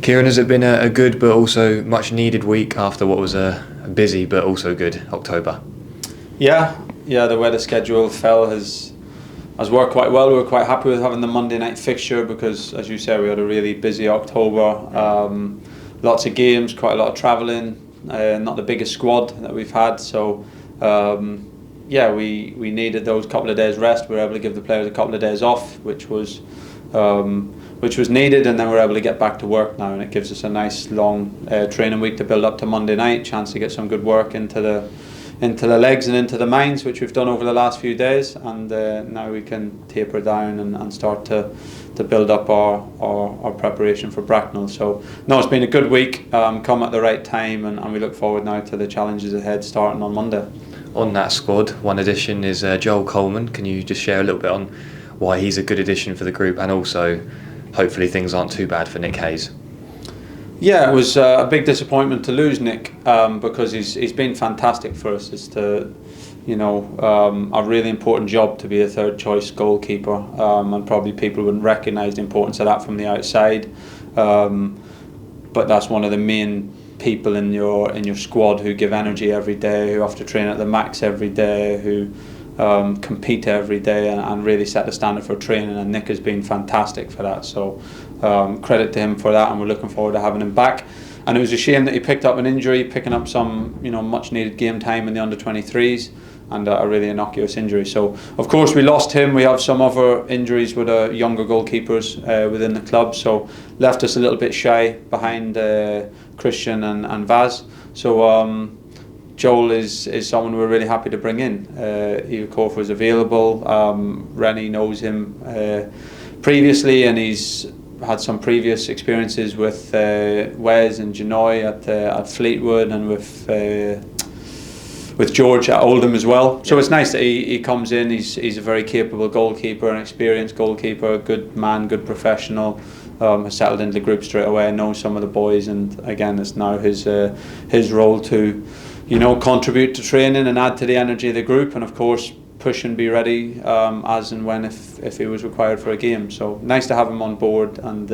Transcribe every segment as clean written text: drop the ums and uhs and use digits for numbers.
Kieran, has it been a good but also much needed week after what was a busy but also good October? Yeah, the weather schedule has worked quite well. We were quite happy with having the Monday night fixture because, as you said, we had a really busy October. Lots of games, quite a lot of travelling. Not the biggest squad that we've had, so we needed those couple of days rest. We were able to give the players a couple of days off, which was needed, and then we're able to get back to work now, and it gives us a nice long training week to build up to Monday night. Chance to get some good work into the legs and into the minds, which we've done over the last few days, and now we can taper down and start to build up our preparation for Bracknell. So no, it's been a good week, come at the right time, and we look forward now to the challenges ahead starting on Monday. On that squad, one addition is Joel Coleman. Can you just share a little bit on why he's a good addition for the group, and also hopefully things aren't too bad for Nick Hayes? Yeah, it was a big disappointment to lose Nick because he's been fantastic for us. It's a really important job to be a third choice goalkeeper, and probably people wouldn't recognise the importance of that from the outside. But that's one of the main people in your squad who give energy every day, who have to train at the max every day, who compete every day and really set the standard for training, and Nick has been fantastic for that, so credit to him for that, and we're looking forward to having him back. And it was a shame that he picked up an injury, picking up some much needed game time in the under-23s, and a really innocuous injury. So of course we lost him. We have some other injuries with younger goalkeepers within the club, so left us a little bit shy behind Christian and Vaz. So Joel is someone we're really happy to bring in. He of course was available. Rennie knows him previously, and he's had some previous experiences with Wes and Genoy at Fleetwood, and with George at Oldham as well. So it's nice that he comes in. He's a very capable goalkeeper, an experienced goalkeeper, good man, good professional. Has settled into the group straight away, knows some of the boys, and again it's now his role to contribute to training and add to the energy of the group, and of course push and be ready as and when if he was required for a game. So nice to have him on board, and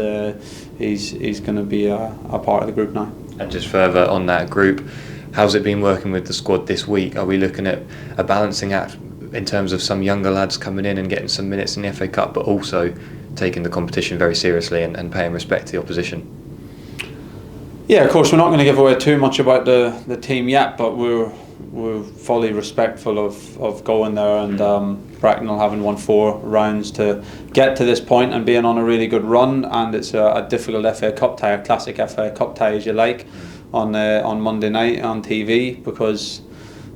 he's going to be a part of the group now. And just further on that group, how's it been working with the squad this week? Are we looking at a balancing act in terms of some younger lads coming in and getting some minutes in the FA Cup, but also taking the competition very seriously and paying respect to the opposition? Yeah, of course we're not going to give away too much about the team yet, but we're fully respectful of going there, and Bracknell having won 4 rounds to get to this point and being on a really good run, and it's a difficult FA Cup tie, a classic FA Cup tie as you like, on Monday night on TV, because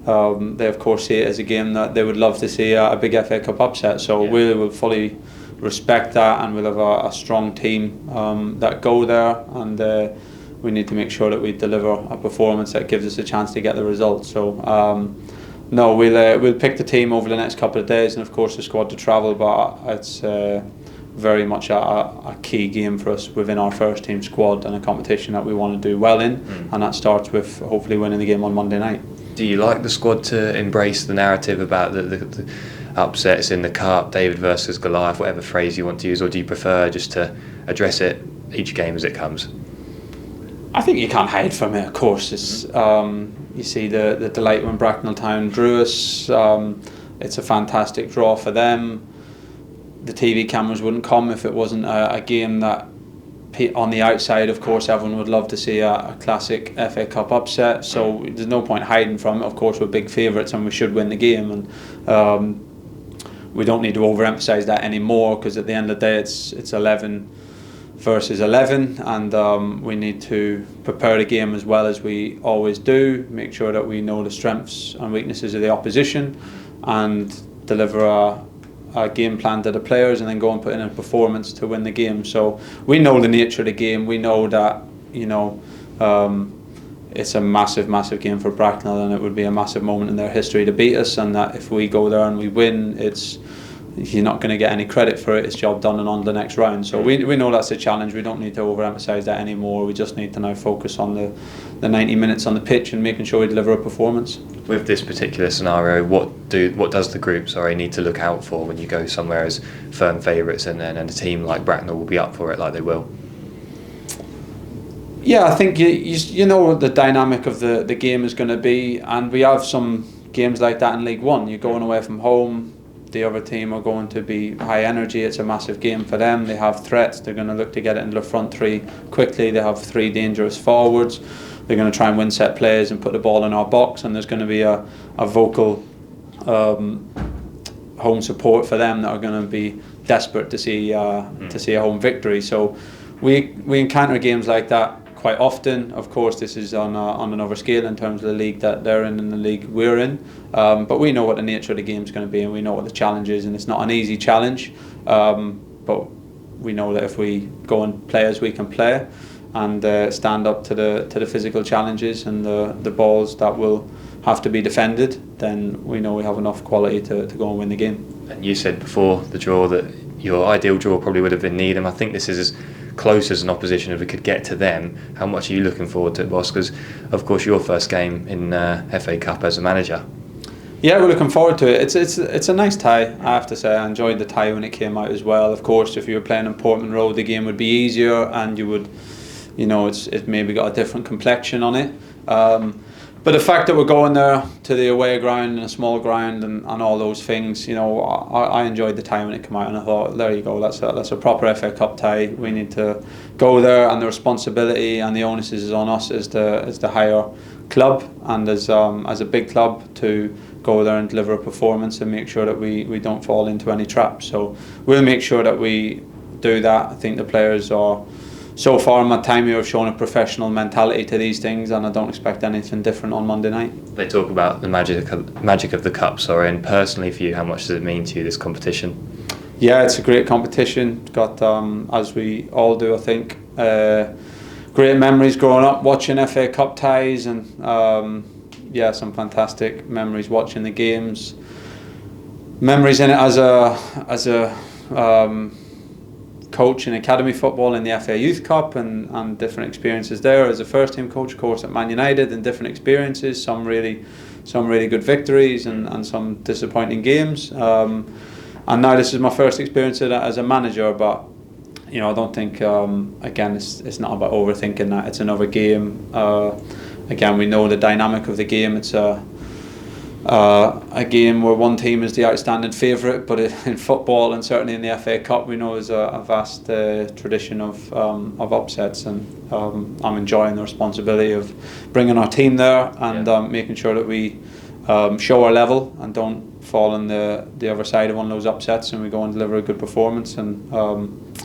they of course see it as a game that they would love to see a big FA Cup upset. So we will fully respect that, and we'll have a strong team that go there, and we need to make sure that we deliver a performance that gives us a chance to get the result. So no, we'll pick the team over the next couple of days, and of course the squad to travel, but it's very much a key game for us within our first team squad, and a competition that we want to do well in, and that starts with hopefully winning the game on Monday night. Do you like the squad to embrace the narrative about the upsets in the Cup, David versus Goliath, whatever phrase you want to use, or do you prefer just to address it each game as it comes? I think you can't hide from it, of course. It's you see the delight when Bracknell Town drew us. It's a fantastic draw for them. The TV cameras wouldn't come if it wasn't a game that, on the outside, of course, everyone would love to see a classic FA Cup upset. So there's no point hiding from it. Of course, we're big favourites and we should win the game, and we don't need to overemphasise that anymore, because at the end of the day it's 11 versus 11, and we need to prepare the game as well as we always do, make sure that we know the strengths and weaknesses of the opposition, and deliver a game plan to the players, and then go and put in a performance to win the game. So we know the nature of the game. We know that it's a massive game for Bracknell, and it would be a massive moment in their history to beat us, and that if we go there and we win, you're not going to get any credit for it. It's job done and on to the next round. So we know that's a challenge. We don't need to overemphasise that anymore. We just need to now focus on the 90 minutes on the pitch and making sure we deliver a performance. With this particular scenario, what does the group need to look out for when you go somewhere as firm favourites, and a team like Bracknell will be up for it like they will? Yeah, I think you know what the dynamic of the game is going to be, and we have some games like that in League One. You're going away from home, the other team are going to be high energy, it's a massive game for them, they have threats, they're going to look to get it into the front three quickly, they have three dangerous forwards, they're going to try and win set plays and put the ball in our box, and there's going to be a vocal home support for them that are going to be desperate to see a home victory. So we encounter games like that quite often. Of course, this is on another scale in terms of the league that they're in and the league we're in. But we know what the nature of the game is going to be, and we know what the challenge is, and it's not an easy challenge. But we know that if we go and play as we can play, and stand up to the physical challenges and the balls that will have to be defended, then we know we have enough quality to go and win the game. And you said before the draw that your ideal draw probably would have been Needham. I think this is as close as an opposition if we could get to them. How much are you looking forward to it, boss? Because of course your first game in FA Cup as a manager. Yeah, we're looking forward to it. It's a nice tie, I have to say. I enjoyed the tie when it came out as well. Of course, if you were playing in Portman Road, the game would be easier, and you would, it maybe got a different complexion on it. But the fact that we're going there to the away ground and a small ground and all those things, I enjoyed the tie when it came out, and I thought, there you go, that's a proper FA Cup tie. We need to go there, and the responsibility and the onus is on us as the higher club and as a big club to go there and deliver a performance and make sure that we don't fall into any traps. So we'll make sure that we do that. I think the players are, so far in my time here, have shown a professional mentality to these things, and I don't expect anything different on Monday night. They talk about the magic of the cup, and personally for you, how much does it mean to you, this competition? Yeah, it's a great competition. Got, as we all do, I think, great memories growing up watching FA Cup ties, and some fantastic memories watching the games. Memories in it as a coach in academy football in the FA Youth Cup, and different experiences there as a first team coach, of course, at Man United, and different experiences, some really good victories and some disappointing games, and now this is my first experience as a manager. But I don't think, again, it's not about overthinking that. It's another game. Again, we know the dynamic of the game. It's a game where one team is the outstanding favourite, but in football, and certainly in the FA Cup, we know there's a vast tradition of upsets, and I'm enjoying the responsibility of bringing our team there and making sure that we show our level and don't fall on the other side of one of those upsets, and we go and deliver a good performance, and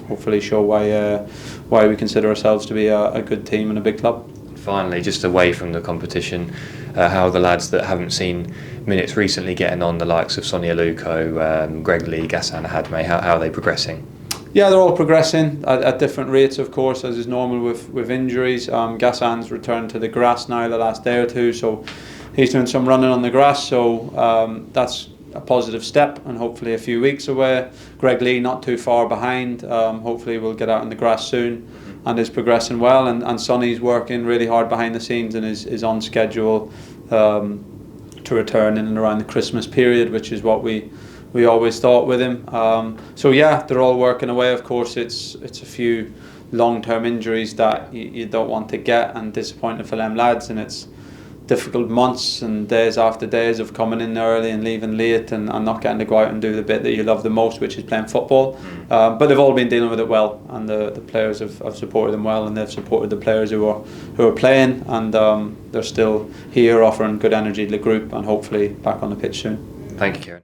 hopefully show why we consider ourselves to be a good team and a big club. Finally, just away from the competition, how are the lads that haven't seen minutes recently getting on, the likes of Sonny Aluko, Greg Lee, Ghassan Hadme, how are they progressing? Yeah, they're all progressing at different rates, of course, as is normal with injuries. Ghassan's returned to the grass now the last day or two, so he's doing some running on the grass, so that's a positive step, and hopefully a few weeks away. Greg Lee not too far behind, hopefully we'll get out on the grass soon, and is progressing well, and Sonny's working really hard behind the scenes and is on schedule to return in and around the Christmas period, which is what we always thought with him. So yeah, they're all working away. Of course, it's a few long-term injuries that you don't want to get, and disappointing for them lads, and it's difficult months and days after days of coming in early and leaving late and not getting to go out and do the bit that you love the most, which is playing football. But they've all been dealing with it well, and the players have supported them well, and they've supported the players who are playing, and they're still here offering good energy to the group, and hopefully back on the pitch soon. Thank you, Kieran.